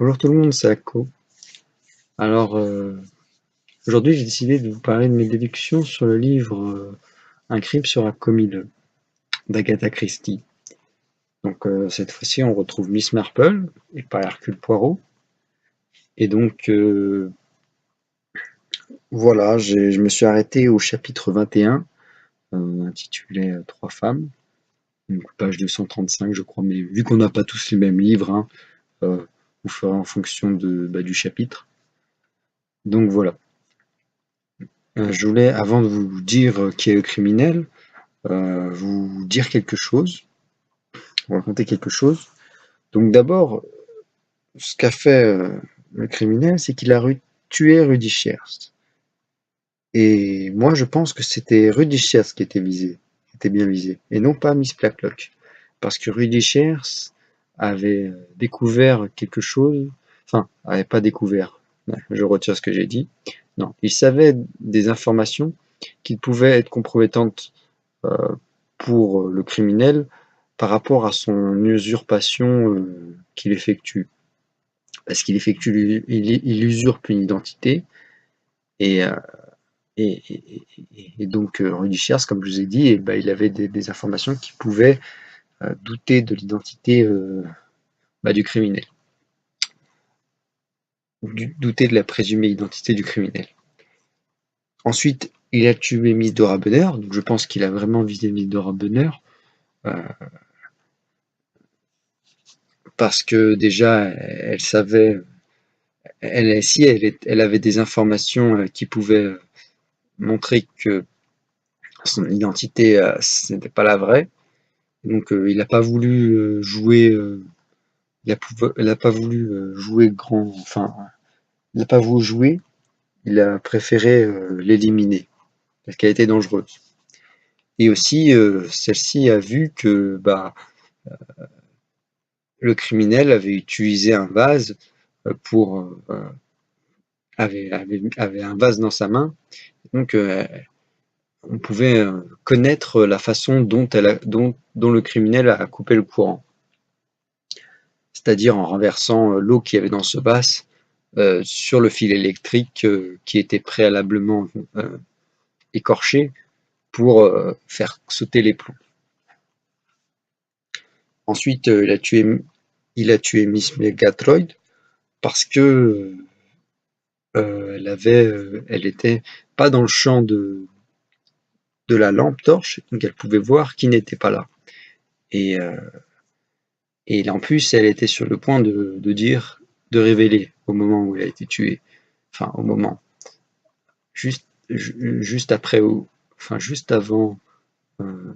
Bonjour tout le monde, c'est Akko. Alors, aujourd'hui, j'ai décidé de vous parler de mes déductions sur le livre Un crime sera commis d'Agatha Christie. Donc, cette fois-ci, on retrouve Miss Marple et pas Hercule Poirot. Et donc, voilà, je me suis arrêté au chapitre 21, intitulé Trois femmes, donc page 235, je crois. Mais vu qu'on n'a pas tous les mêmes livres, hein, vous ferez en fonction du chapitre. Donc voilà. Je voulais, avant de vous dire qui est le criminel, vous dire quelque chose, vous raconter quelque chose. Donc d'abord, ce qu'a fait le criminel, c'est qu'il a tué Rudy Shears. Et moi, je pense que c'était Rudy Shears qui était bien visé, et non pas Miss Blacklock. Parce que Rudy Shears avait découvert quelque chose, enfin, avait pas découvert, je retire ce que j'ai dit. Non, il savait des informations qui pouvaient être compromettantes euh, pour le criminel par rapport à son usurpation qu'il effectue. Parce qu'il il usurpe une identité et, euh, et donc Rudy Shears, comme je vous ai dit, il avait des informations qui pouvaient douter de l'identité du criminel, douter de la présumée identité du criminel. Ensuite, il a tué Miss Dora Bunner, donc je pense qu'il a vraiment visé Miss Dora Bunner, euh, parce que déjà, elle savait, elle avait des informations qui pouvaient montrer que son identité, ce n'était pas la vraie. Donc, il n'a pas voulu jouer, il a pas voulu jouer grand, enfin, il n'a pas voulu jouer, il a préféré l'éliminer, parce qu'elle était dangereuse. Et aussi, celle-ci a vu que le criminel avait utilisé un vase pour avait un vase dans sa main, donc on pouvait connaître la façon dont le criminel a coupé le courant, c'est-à-dire en renversant l'eau qu'il y avait dans ce vase sur le fil électrique qui était préalablement écorché pour faire sauter les plombs. Ensuite, il a tué Miss Megatroid parce que elle était pas dans le champ de la lampe torche, donc elle pouvait voir qui n'était pas là. Et, en plus, elle était sur le point de révéler au moment où elle a été tuée. Enfin, au moment. Juste après, juste avant,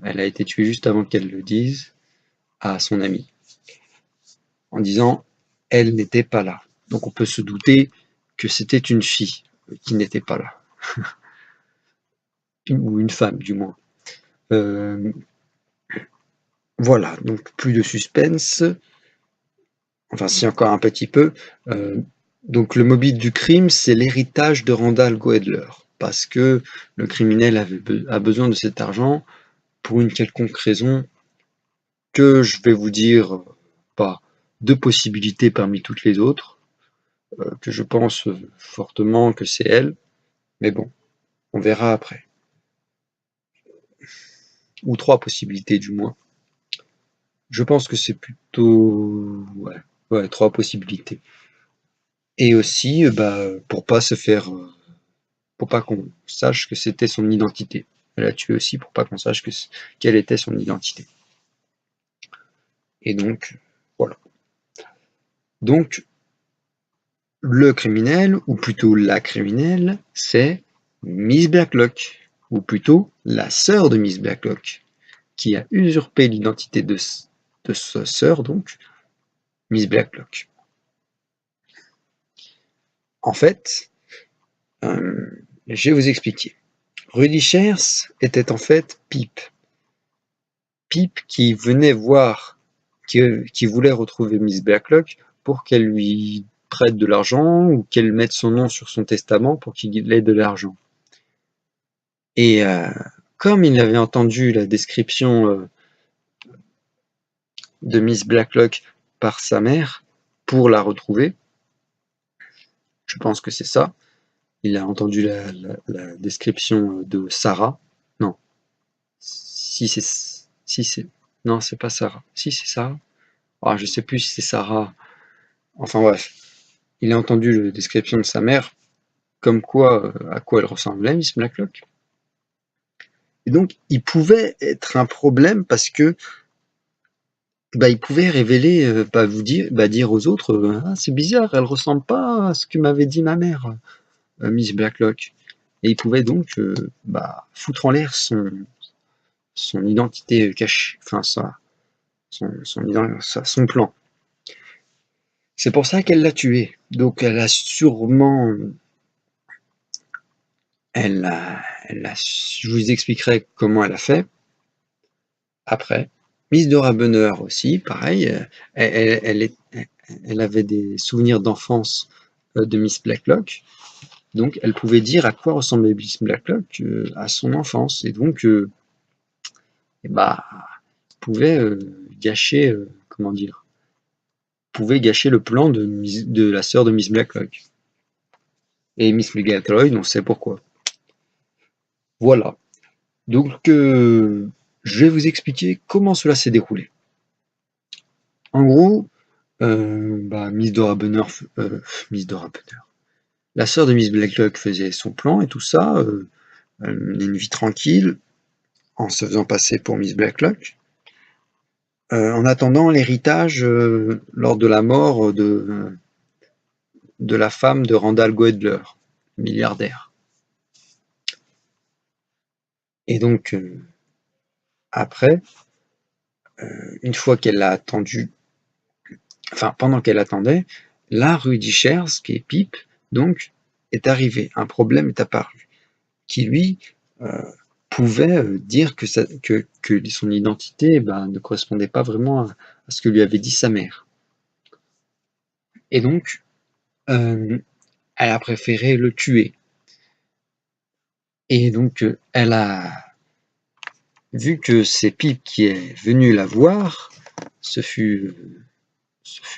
elle a été tuée juste avant qu'elle le dise à son ami, en disant elle n'était pas là. Donc on peut se douter que c'était une fille qui n'était pas là, ou une femme du moins. Voilà, donc plus de suspense. Enfin, si encore un petit peu. Donc le mobile du crime, c'est l'héritage de Randall Goedler, parce que le criminel a besoin de cet argent pour une quelconque raison que je vais vous dire pas deux possibilités parmi toutes les autres, que je pense fortement que c'est elle, mais bon, on verra après. Ou trois possibilités du moins. Je pense que c'est plutôt ouais, trois possibilités. Et aussi, pour pas se faire, pour pas qu'on sache que c'était son identité. Elle a tué aussi pour pas qu'on sache quelle était son identité. Et donc, voilà. Donc, le criminel, ou plutôt la criminelle, c'est Miss Blacklock, ou plutôt la sœur de Miss Blacklock, qui a usurpé l'identité de sa sœur, donc, Miss Blacklock. En fait, je vais vous expliquer. Rudy Shears était en fait Pip. Pip qui venait voir, qui voulait retrouver Miss Blacklock pour qu'elle lui prête de l'argent ou qu'elle mette son nom sur son testament pour qu'il ait de l'argent. Et comme il avait entendu la description de Miss Blacklock par sa mère pour la retrouver, Je pense que c'est ça. Il a entendu la description de Sarah. Non, si c'est non, c'est pas Sarah. Si c'est Sarah. Ah, je sais plus si c'est Sarah. Enfin bref, il a entendu la description de sa mère, comme quoi à quoi elle ressemblait, Miss Blacklock. Et donc, il pouvait être un problème parce que il pouvait révéler, dire aux autres, ah, c'est bizarre, elle ressemble pas à ce que m'avait dit ma mère, Miss Blacklock. Et il pouvait donc foutre en l'air son identité cachée, enfin son plan. C'est pour ça qu'elle l'a tué. Donc elle a sûrement, je vous expliquerai comment elle a fait après. Miss Dora Bunner aussi, pareil, elle avait des souvenirs d'enfance de Miss Blacklock, donc elle pouvait dire à quoi ressemblait Miss Blacklock à son enfance, et donc pouvait gâcher, comment dire, pouvait gâcher le plan de la sœur de Miss Blacklock. Et Miss Murgatroyd, on sait pourquoi. Voilà. Donc, je vais vous expliquer comment cela s'est déroulé. En gros, Miss Dora Bunner, la sœur de Miss Blacklock faisait son plan et tout ça, elle menait une vie tranquille, en se faisant passer pour Miss Blacklock, en attendant l'héritage lors de la mort de la femme de Randall Goedler, milliardaire. Et donc, après, une fois qu'elle l'a attendu, enfin pendant qu'elle attendait, la Rudy Shears, qui est Pip, donc, est arrivé. Un problème est apparu, qui lui pouvait dire que son identité ne correspondait pas vraiment à ce que lui avait dit sa mère. Et donc, elle a préféré le tuer. Et donc, elle a vu que c'est Pip qui est venu la voir, ce fut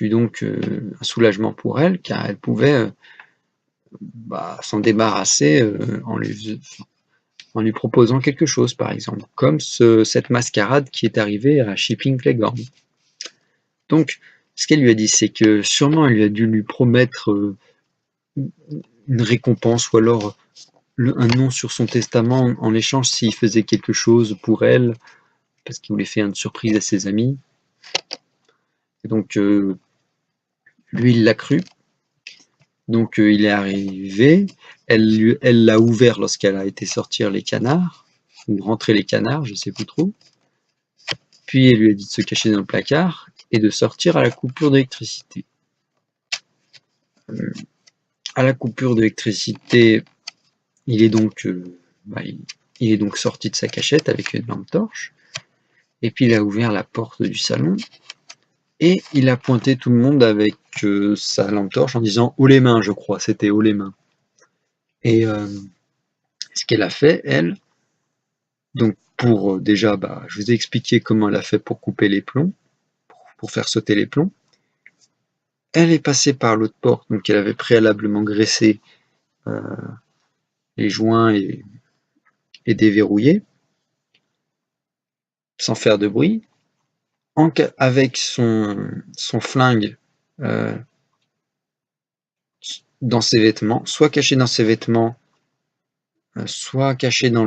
donc un soulagement pour elle, car elle pouvait s'en débarrasser en lui proposant quelque chose, par exemple, comme cette mascarade qui est arrivée à Shipping Playground. Donc, ce qu'elle lui a dit, c'est que sûrement elle lui a dû lui promettre une récompense ou alors un nom sur son testament en échange s'il faisait quelque chose pour elle, parce qu'il voulait faire une surprise à ses amis. Et donc, lui, il l'a cru. Donc, il est arrivé. Elle l'a ouvert lorsqu'elle a été sortir les canards, ou rentrer les canards, je ne sais plus trop. Puis, elle lui a dit de se cacher dans le placard et de sortir à la coupure d'électricité. À la coupure d'électricité, il est donc sorti de sa cachette avec une lampe torche. Et puis, il a ouvert la porte du salon. Et il a pointé tout le monde avec sa lampe torche en disant « haut les mains », je crois, c'était « haut les mains ». Et ce qu'elle a fait, elle, donc pour déjà, je vous ai expliqué comment elle a fait pour couper les plombs, pour faire sauter les plombs. Elle est passée par l'autre porte, donc elle avait préalablement graissé les joints et déverrouillé, sans faire de bruit, avec son flingue dans ses vêtements, soit caché dans ses vêtements, soit caché dans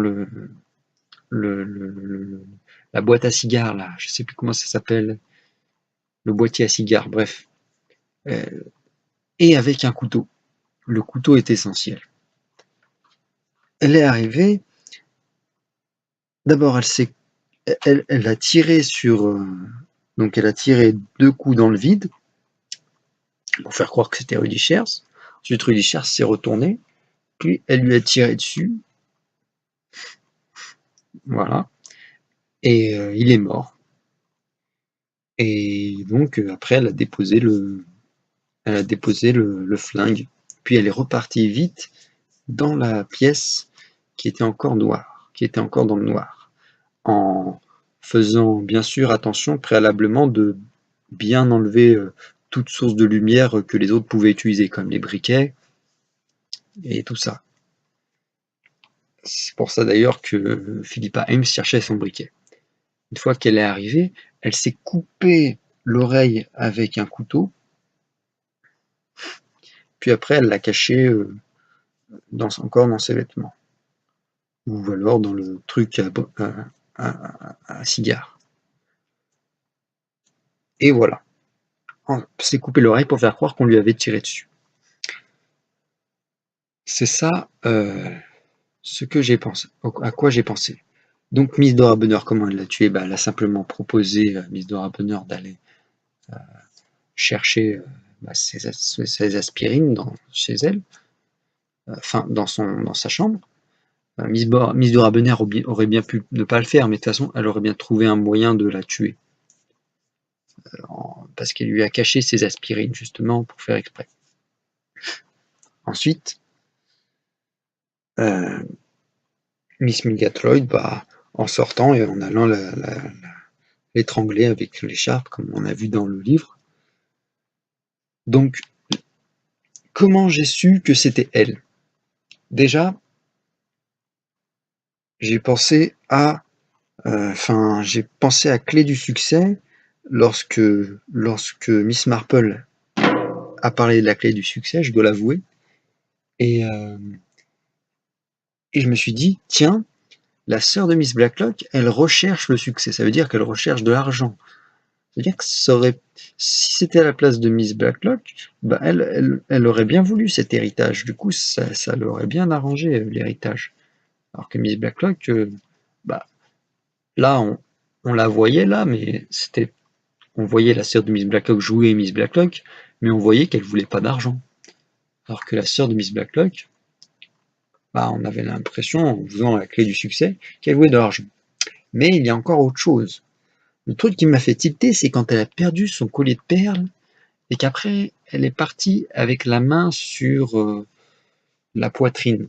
la boîte à cigares, là, je sais plus comment ça s'appelle, le boîtier à cigares, bref, et avec un couteau. Le couteau est essentiel. Elle est arrivée, d'abord elle a tiré donc elle a tiré 2 coups dans le vide, pour faire croire que c'était Rudy Shears. Ensuite Rudy Shears s'est retourné, puis elle lui a tiré dessus, voilà, et il est mort. Et donc après elle a déposé le flingue, puis elle est repartie vite dans la pièce qui était encore noire, qui était encore dans le noir, en faisant bien sûr attention préalablement de bien enlever toute source de lumière que les autres pouvaient utiliser, comme les briquets, et tout ça. C'est pour ça d'ailleurs que Philippa Ames cherchait son briquet. Une fois qu'elle est arrivée, elle s'est coupée l'oreille avec un couteau, puis après elle l'a caché encore dans ses vêtements, ou alors dans le truc à cigare. Et voilà, on s'est coupé l'oreille pour faire croire qu'on lui avait tiré dessus. C'est ça ce que j'ai pensé, à quoi j'ai pensé. Donc Miss Dora Bonheur, comment elle l'a tué? Elle a simplement proposé à Miss Dora Bonheur d'aller chercher ses aspirines chez elle, enfin dans sa chambre. Miss Dora Bonheur aurait bien pu ne pas le faire, mais de toute façon, elle aurait bien trouvé un moyen de la tuer. Parce qu'elle lui a caché ses aspirines, justement, pour faire exprès. Ensuite, Miss Murgatroyd, en sortant et en allant l'étrangler avec l'écharpe, comme on a vu dans le livre. Donc, comment j'ai su que c'était elle? Déjà, j'ai pensé à Clé du succès lorsque Miss Marple a parlé de la clé du succès, je dois l'avouer, et je me suis dit, tiens, la sœur de Miss Blacklock, elle recherche le succès, ça veut dire qu'elle recherche de l'argent. C'est-à-dire que si c'était à la place de Miss Blacklock, elle aurait bien voulu cet héritage. Du coup, ça l'aurait bien arrangé, l'héritage. Alors que Miss Blacklock, là, on la voyait là, mais on voyait la sœur de Miss Blacklock jouer Miss Blacklock, mais on voyait qu'elle voulait pas d'argent. Alors que la sœur de Miss Blacklock, on avait l'impression, en faisant la clé du succès, qu'elle voulait de l'argent. Mais il y a encore autre chose. Le truc qui m'a fait tilter, c'est quand elle a perdu son collier de perles et qu'après, elle est partie avec la main sur la poitrine.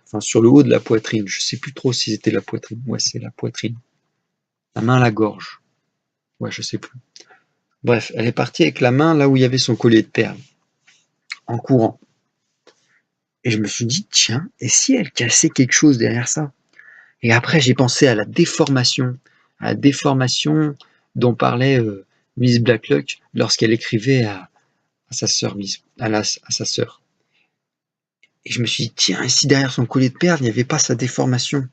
Enfin, sur le haut de la poitrine. Je sais plus trop si c'était la poitrine. Ouais, c'est la poitrine. La main à la gorge. Ouais, je sais plus. Bref, elle est partie avec la main là où il y avait son collier de perles, en courant. Et je me suis dit, tiens, et si elle cassait quelque chose derrière ça? Et après, j'ai pensé à la déformation dont parlait Miss Blacklock lorsqu'elle écrivait à sa sœur, à sa sœur. Et je me suis dit, tiens, et si derrière son collier de perles, il n'y avait pas sa déformation?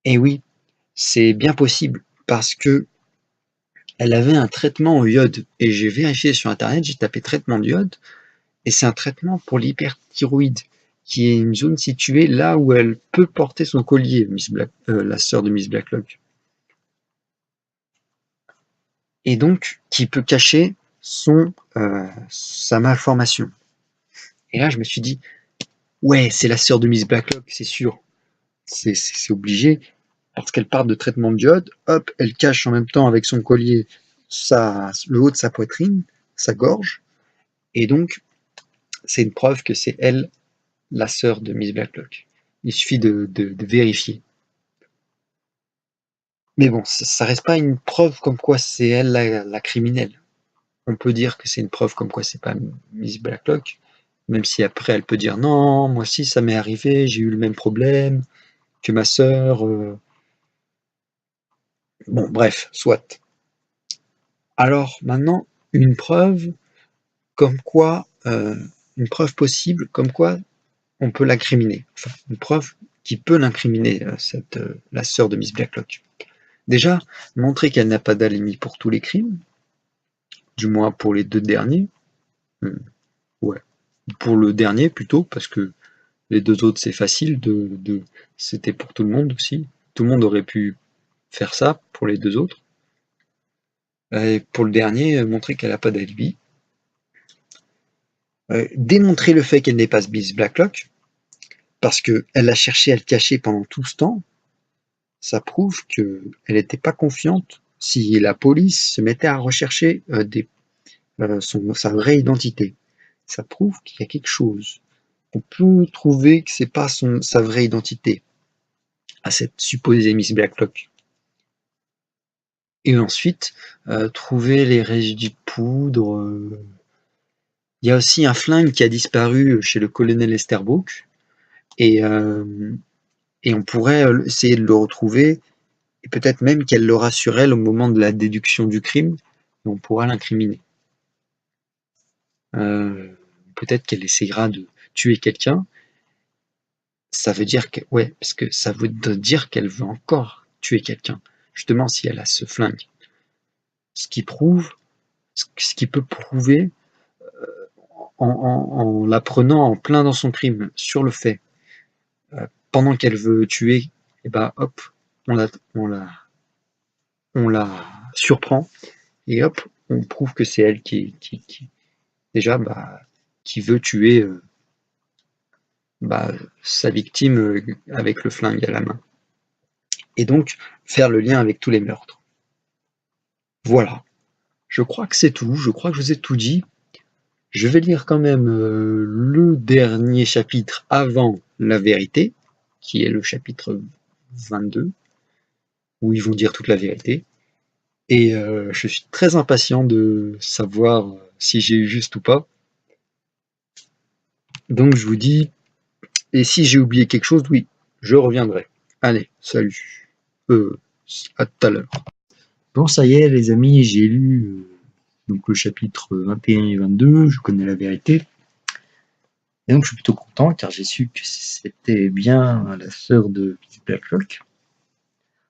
Et oui, c'est bien possible, parce que elle avait un traitement au iode. Et j'ai vérifié sur Internet, j'ai tapé traitement d'iode, et c'est un traitement pour l'hyperthyroïde, qui est une zone située là où elle peut porter son collier, la sœur de Miss Blacklock. Et donc qui peut cacher sa malformation. Et là, je me suis dit, ouais, c'est la sœur de Miss Blacklock, c'est sûr. C'est obligé, parce qu'elle part de traitement d'iode, hop, elle cache en même temps avec son collier le haut de sa poitrine, sa gorge, et donc c'est une preuve que c'est elle, la sœur de Miss Blacklock. Il suffit de vérifier. Mais bon, ça reste pas une preuve comme quoi c'est elle la criminelle. On peut dire que c'est une preuve comme quoi c'est pas Miss Blacklock, même si après elle peut dire non, moi aussi ça m'est arrivé, j'ai eu le même problème que ma sœur. Bon, bref, soit. Alors maintenant, une preuve une preuve possible comme quoi on peut l'incriminer. Enfin, une preuve qui peut l'incriminer, la sœur de Miss Blacklock. Déjà, montrer qu'elle n'a pas d'alibi pour tous les crimes, du moins pour les deux derniers. Ouais. Pour le dernier plutôt, parce que les deux autres c'est facile, c'était pour tout le monde aussi. Tout le monde aurait pu faire ça pour les deux autres. Et pour le dernier, montrer qu'elle n'a pas d'alibi. Démontrer le fait qu'elle n'est pas Miss Blacklock, parce qu'elle a cherché à le cacher pendant tout ce temps. Ça prouve qu'elle n'était pas confiante si la police se mettait à rechercher sa vraie identité. Ça prouve qu'il y a quelque chose. On peut trouver que c'est pas sa vraie identité à cette supposée Miss Blacklock. Et ensuite, trouver les résidus de poudre, Il y a aussi un flingue qui a disparu chez le colonel Esterbrook et, et on pourrait essayer de le retrouver et peut-être même qu'elle l'aura sur elle au moment de la déduction du crime et on pourra l'incriminer. Peut-être qu'elle essaiera de tuer quelqu'un. Ça veut dire que, ouais, parce que ça veut dire qu'elle veut encore tuer quelqu'un, justement si elle a ce flingue. Ce qui prouve, ce qui peut prouver en la prenant en plein dans son crime, sur le fait, pendant qu'elle veut tuer, et bah hop, on la, on la, on la surprend et hop, on prouve que c'est elle déjà, bah, qui veut tuer bah, sa victime avec le flingue à la main. Et donc faire le lien avec tous les meurtres. Voilà. Je crois que c'est tout. Je crois que je vous ai tout dit. Je vais lire quand même le dernier chapitre avant la vérité, qui est le chapitre 22, où ils vont dire toute la vérité. Et je suis très impatient de savoir si j'ai eu juste ou pas. Donc je vous dis, et si j'ai oublié quelque chose, oui, je reviendrai. Allez, salut. À tout à l'heure. Bon, ça y est, les amis, j'ai lu donc le chapitre 21 et 22, je connais la vérité. Et donc je suis plutôt content car j'ai su que c'était bien la sœur de Blacklock.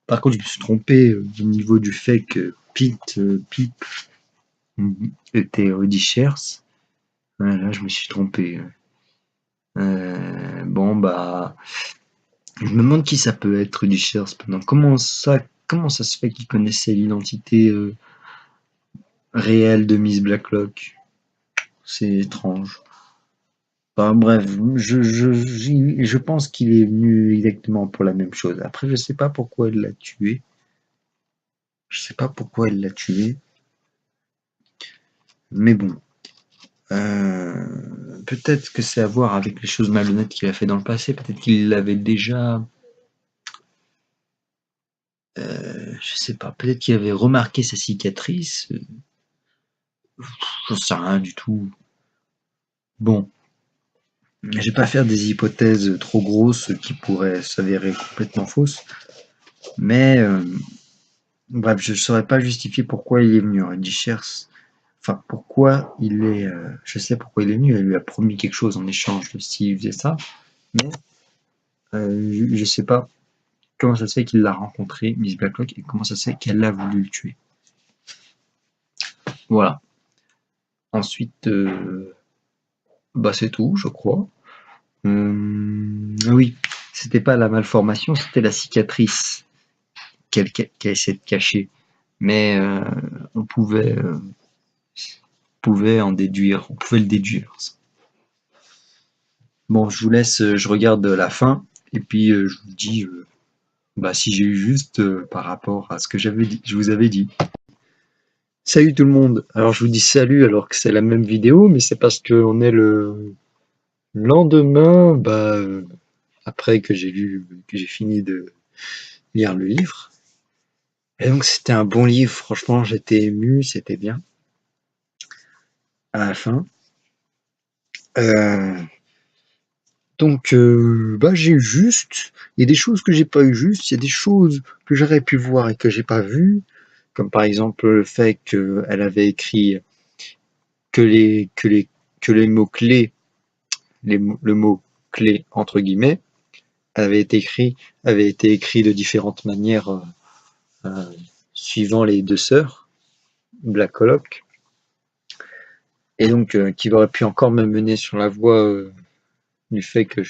Par contre, je me suis trompé au niveau du fait que Pete était Rudy Shears. Là, je me suis trompé. Bon, bah, je me demande qui ça peut être Rudy Shears maintenant. Comment ça se fait qu'il connaissait l'identité réelle de Miss Blacklock? C'est étrange. Enfin, bref, je pense qu'il est venu exactement pour la même chose. Après, je sais pas pourquoi elle l'a tué. Je sais pas pourquoi elle l'a tué. Mais bon. Peut-être que c'est à voir avec les choses malhonnêtes qu'il a fait dans le passé. Peut-être qu'il l'avait déjà. Je sais pas. Peut-être qu'il avait remarqué sa cicatrice. J'en sais rien du tout. Bon. Je vais pas faire des hypothèses trop grosses qui pourraient s'avérer complètement fausses. Mais bref, je ne saurais pas justifier pourquoi il est venu. Reddy Shears, enfin pourquoi il est. Je sais pourquoi il est venu. Elle lui a promis quelque chose en échange de s'il faisait ça, mais je sais pas comment ça se fait qu'il l'a rencontré, Miss Blacklock, et comment ça se fait qu'elle a voulu le tuer. Voilà. Ensuite, bah c'est tout, je crois. Oui, c'était pas la malformation, c'était la cicatrice qu'elle essaie de cacher. Mais on pouvait en déduire, on pouvait le déduire. Bon, je vous laisse, je regarde la fin, et puis je vous dis bah, si j'ai eu juste par rapport à ce que je vous avais dit. Salut tout le monde. Alors je vous dis salut alors que c'est la même vidéo, mais c'est parce qu'on est le lendemain, bah, après que j'ai fini de lire le livre. Et donc c'était un bon livre, franchement j'étais ému, c'était bien. À la fin. Donc bah j'ai eu juste. Il y a des choses que j'ai pas eu juste, il y a des choses que j'aurais pu voir et que j'ai pas vues, comme par exemple le fait qu'elle avait écrit que les mots-clés, le mot clé entre guillemets, avait été écrit de différentes manières suivant les deux sœurs, Blacklock, et donc qui aurait pu encore me mener sur la voie du fait que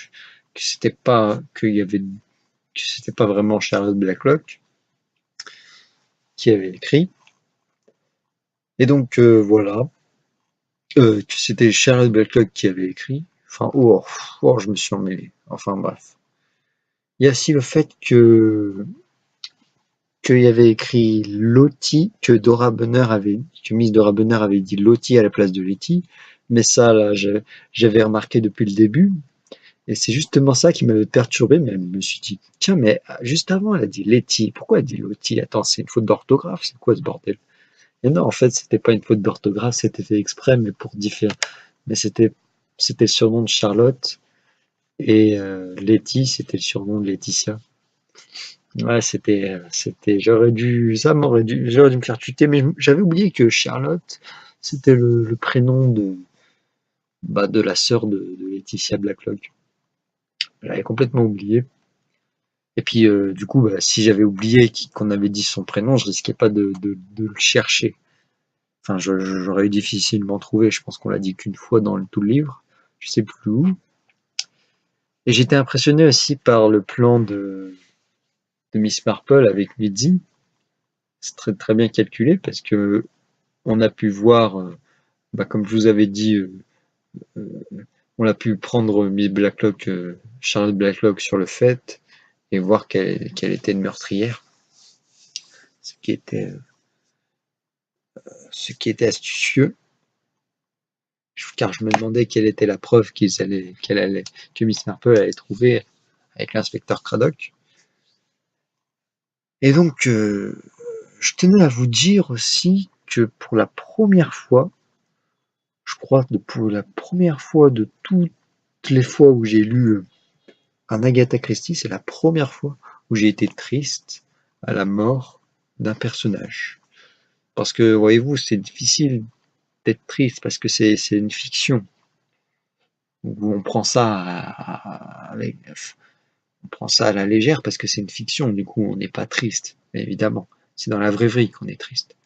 c'était pas que c'était pas vraiment Charlotte Blacklock qui avait écrit. Et donc voilà, que c'était Charlotte Blacklock qui avait écrit. Enfin, je me suis emmêlé. Enfin bref. Il y a aussi le fait qu'il y avait écrit Lottie, que Miss Dora Bunner avait dit Lottie à la place de Letty, mais ça là, j'avais remarqué depuis le début, et c'est justement ça qui m'avait perturbé, mais je me suis dit, tiens, mais juste avant elle a dit Letty, pourquoi elle dit Lottie? Attends, c'est une faute d'orthographe, c'est quoi ce bordel? Et non, en fait, c'était pas une faute d'orthographe, c'était fait exprès, mais pour mais c'était le surnom de Charlotte et Letty, c'était le surnom de Laetitia. Ouais, j'aurais dû me faire tuer, mais j'avais oublié que Charlotte, c'était le prénom de la sœur de Laetitia Blacklock. J'avais complètement oublié. Et puis, du coup, bah, si j'avais oublié qu'on avait dit son prénom, je risquais pas de le chercher. Enfin, j'aurais eu difficilement trouvé. Je pense qu'on l'a dit qu'une fois dans tout le livre. Je sais plus où. Et j'étais impressionné aussi par le plan de Miss Marple avec Mitzi. C'est très, très bien calculé parce que on a pu voir, bah, comme je vous avais dit, on a pu prendre Miss Blacklock, Charlotte Blacklock sur le fait et voir qu'elle était une meurtrière, ce qui était, ce qui était astucieux, car je me demandais quelle était la preuve que Miss Marple allait trouver avec l'inspecteur Craddock. Et donc, je tenais à vous dire aussi que pour la première fois, je crois pour la première fois de toutes les fois où j'ai lu un Agatha Christie, c'est la première fois où j'ai été triste à la mort d'un personnage. Parce que, voyez-vous, c'est difficile d'être triste parce que c'est une fiction. Où on prend ça on prend ça à la légère parce que c'est une fiction. Du coup, on n'est pas triste, évidemment. C'est dans la vraie vie qu'on est triste.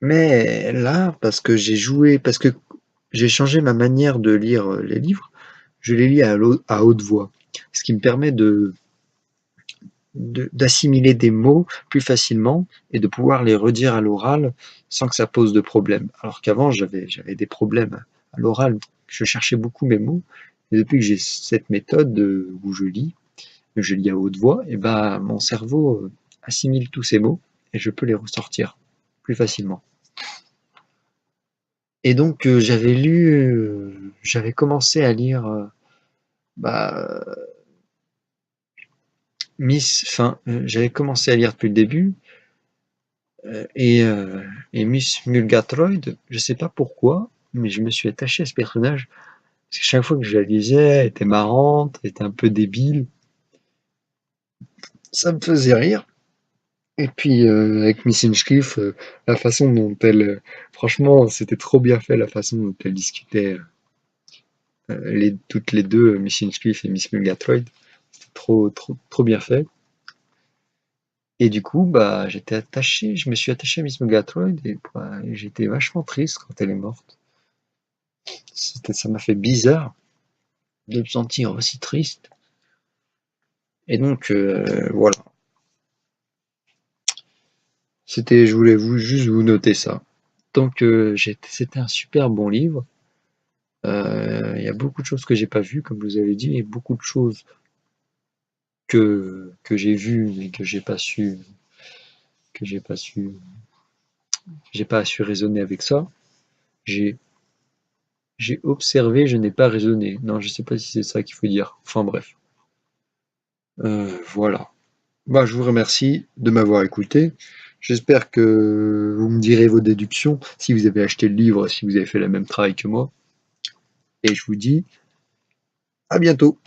Mais là, parce que j'ai changé ma manière de lire les livres, je les lis à haute voix. Ce qui me permet d'assimiler des mots plus facilement et de pouvoir les redire à l'oral sans que ça pose de problème. Alors qu'avant, j'avais des problèmes à l'oral. Je cherchais beaucoup mes mots. Et depuis que j'ai cette méthode où je lis à haute voix, et ben mon cerveau assimile tous ces mots et je peux les ressortir plus facilement. Et donc j'avais commencé à lire bah, j'avais commencé à lire depuis le début et Miss Murgatroyd, je sais pas pourquoi, mais je me suis attaché à ce personnage parce que chaque fois que je la lisais, elle était marrante, elle était un peu débile, ça me faisait rire. Et puis avec Miss Hinchcliffe, la façon dont franchement, c'était trop bien fait la façon dont elle discutait, toutes les deux, Miss Hinchcliffe et Miss Murgatroyd, c'était trop, trop, trop bien fait. Et du coup, bah, je me suis attaché à Miss Murgatroyd et bah, j'étais vachement triste quand elle est morte. Ça m'a fait bizarre de me sentir aussi triste. Et donc, voilà. Je voulais juste vous noter ça. Donc, c'était un super bon livre. Il y a beaucoup de choses que j'ai pas vues, comme vous avez dit, et beaucoup de choses que j'ai vues mais que j'ai pas su raisonner avec ça. J'ai J'ai observé, je n'ai pas raisonné. Non, je sais pas si c'est ça qu'il faut dire. Enfin bref. Voilà. Bah, je vous remercie de m'avoir écouté. J'espère que vous me direz vos déductions, si vous avez acheté le livre, si vous avez fait le même travail que moi. Et je vous dis à bientôt.